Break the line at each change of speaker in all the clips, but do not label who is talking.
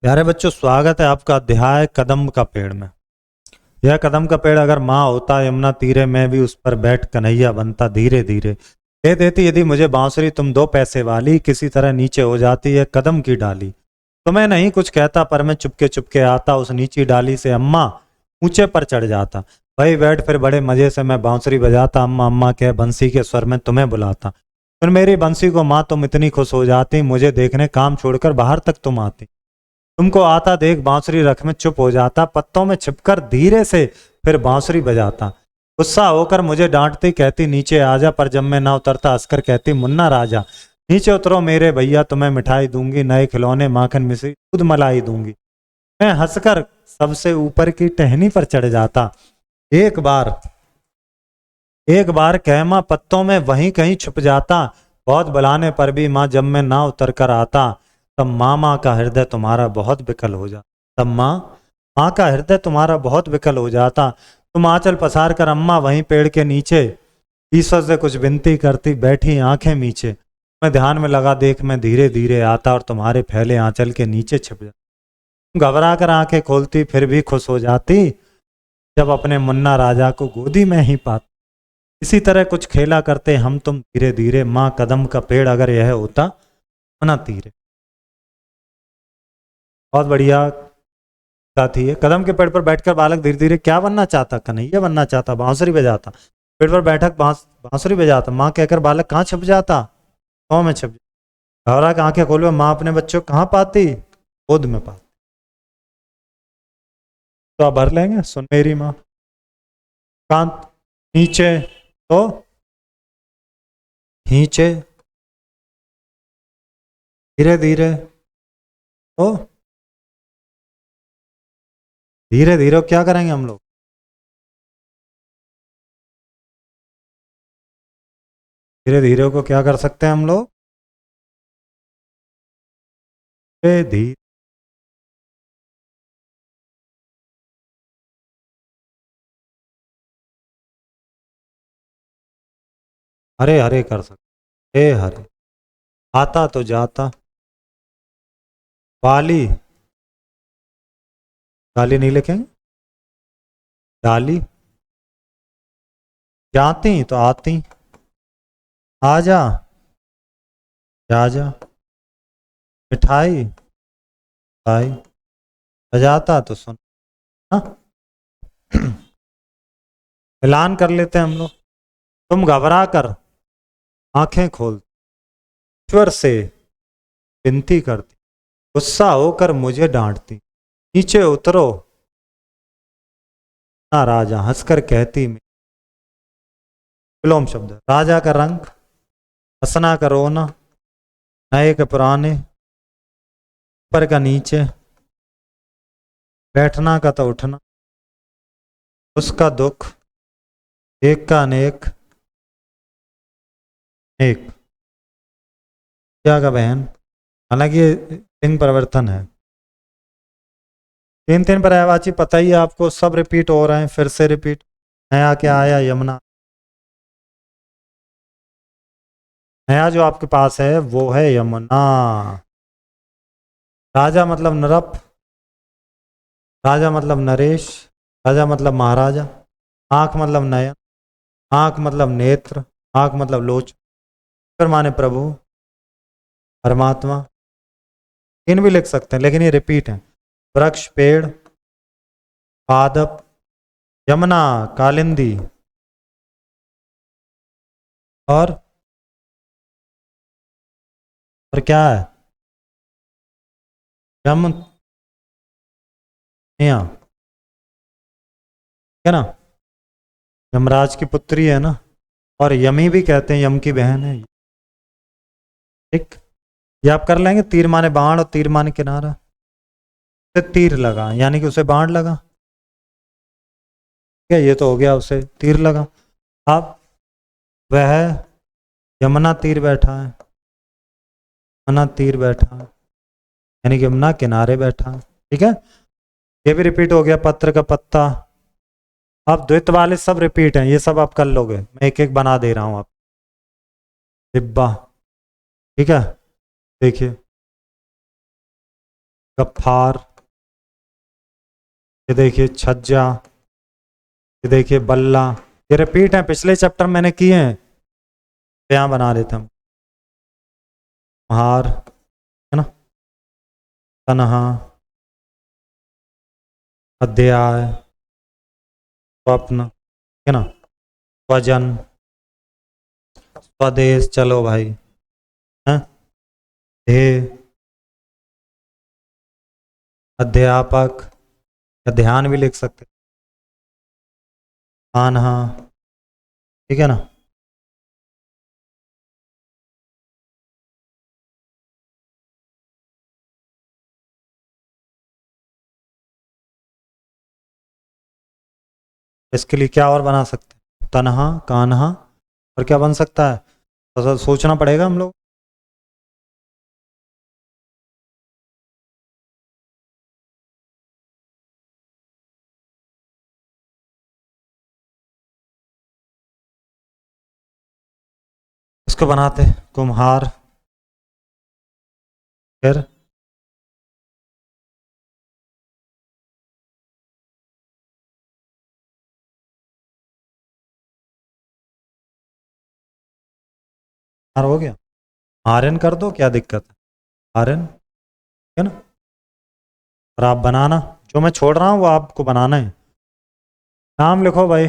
प्यारे बच्चों, स्वागत है आपका अध्याय कदम का पेड़ में। यह कदम का पेड़ अगर माँ होता यमुना तीरे, मैं भी उस पर बैठ कन्हैया बनता धीरे धीरे। कह देती यदि मुझे बांसुरी तुम 2 पैसे वाली, किसी तरह नीचे हो जाती है कदम की डाली। तो मैं नहीं कुछ कहता, पर मैं चुपके चुपके आता उस नीची डाली से अम्मा ऊंचे पर चढ़ जाता। वही बैठ फिर बड़े मजे से मैं बांसुरी बजाता, अम्मा अम्मा कह बंसी के स्वर में तुम्हें बुलाता। फिर मेरी बंसी को माँ तुम इतनी खुश हो जाती, मुझे देखने काम छोड़कर बाहर तक तुम आती। तुमको आता देख बांसुरी रख में चुप हो जाता, पत्तों में छिपकर धीरे से फिर बांसुरी बजाता। गुस्सा होकर मुझे डांटती, कहती नीचे आजा, पर जब मैं ना उतरता हंसकर कहती मुन्ना राजा नीचे उतरो मेरे भैया, तुम्हें मिठाई दूंगी, नए खिलौने, माखन मिश्री, दूध मलाई दूंगी। मैं हंसकर सबसे ऊपर की टहनी पर चढ़ जाता। एक बार कहमा पत्तों में वहीं कहीं छुप जाता। बहुत बुलाने पर भी माँ जब मैं ना उतर कर आता, तब माँ का हृदय तुम्हारा बहुत विकल हो जाता। तब माँ का हृदय तुम्हारा बहुत विकल हो जाता। तुम आंचल पसार कर अम्मा वहीं पेड़ के नीचे ईश्वर से कुछ विनती करती, बैठी आंखें मीचे। मैं ध्यान में लगा देख मैं धीरे धीरे आता और तुम्हारे फैले आंचल के नीचे छिप जाता। घबरा कर आंखें खोलती, फिर भी खुश हो जाती जब अपने मुन्ना राजा को गोदी में ही पाती। इसी तरह कुछ खेला करते हम तुम धीरे धीरे, माँ कदम का पेड़ अगर यह होता मना तीरे। बहुत बढ़िया थी है। कदम के पेड़ पर बैठकर बालक धीरे धीरे क्या बनना चाहता? कन्हैया बनना चाहता, बांसुरी बजाता। पेड़ पर बैठक बांसुरी बजाता। माँ कहकर बालक कहाँ छुप जाता? गाँव में छुप जाता। घबरा के आंखें खोलवे माँ अपने बच्चों को कहाँ पाती? गोद में पाती। तो आप भर लेंगे, सुन मेरी माँ। कांत नीचे तो नीचे, धीरे धीरे तो धीरे धीरे क्या करेंगे हम लोग? धीरे धीरे को क्या कर सकते हैं हम लोग? धीरे हरे हरे कर सकते। हे हरे आता तो जाता, वाली गाली नहीं लिखेंगे, डाली। जाती तो आती, आजा जा जा। मिठाई भाई, बजाता तो सुन। हाँ? ऐलान कर लेते हैं हम लोग। तुम घबरा कर आंखें खोल, ईश्वर से विनती करती, गुस्सा होकर मुझे डांटती, नीचे उतरो ना राजा हंसकर कहती। विलोम शब्द राजा का रंग, हंसना का रोना, नए के पुराने, ऊपर का नीचे, बैठना का तो उठना, उसका दुख, एक का अनेक, एक क्या का बहन। हालांकि ये लिंग परिवर्तन है। तीन तीन पर्यायवाची पता ही है आपको, सब रिपीट हो रहे हैं, फिर से रिपीट। नया क्या आया? यमुना। नया जो आपके पास है वो है यमुना। राजा मतलब नरप, राजा मतलब नरेश, राजा मतलब महाराजा। आंख मतलब नयन, आंख मतलब नेत्र, आंख मतलब लोच, फिर माने प्रभु, परमात्मा। इन भी लिख सकते हैं लेकिन ये रिपीट है। वृक्ष पेड़, पादप, यमुना कालिंदी, और क्या है? यम है ना, यमराज की पुत्री है ना, और यमी भी कहते हैं, यम की बहन है। ठीक, ये आप कर लेंगे। तीर माने बाण और तीर माने किनारा, से तीर लगा यानी कि उसे बाण लगा। ठीक है, ये तो हो गया, उसे तीर लगा। अब वह यमुना तीर बैठा है, यमुना तीर बैठा है यानी कि यमुना किनारे बैठा है। ठीक है, ये भी रिपीट हो गया। पत्र का पत्ता। अब द्वित वाले सब रिपीट हैं, ये सब आप कर लोगे, मैं एक एक बना दे रहा हूं आप। डिब्बा। ठीक है, देखिए गफ्फार, ये देखिए छज्जा, ये देखिए बल्ला। ये रिपीट है, पिछले चैप्टर मैंने किए हैं, तो यहाँ बना लेते हम। हार है ना, तन्हा, अध्याय, स्वप्न है ना, स्वजन, स्वदेश, चलो भाई है, ध्येय, अध्यापक, या ध्यान भी लिख सकते, कान्हा, ठीक है ना। इसके लिए क्या और बना सकते हैं, तन्हा, कान्हा, और क्या बन सकता है, तो सोचना पड़ेगा हम लोग। इसको बनाते कुम्हार, फिर हो गया, आर्यन कर दो, क्या दिक्कत है, आर्यन है ना। और आप बनाना, जो मैं छोड़ रहा हूँ वो आपको बनाना है। नाम लिखो भाई,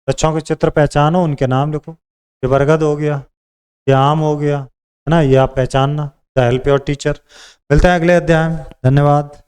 बच्चों के चित्र पहचानो, उनके नाम लिखो। ये बरगद हो गया, ये आम हो गया, है ना, ये आप पहचानना। The help your teacher. मिलते हैं अगले अध्याय में, धन्यवाद।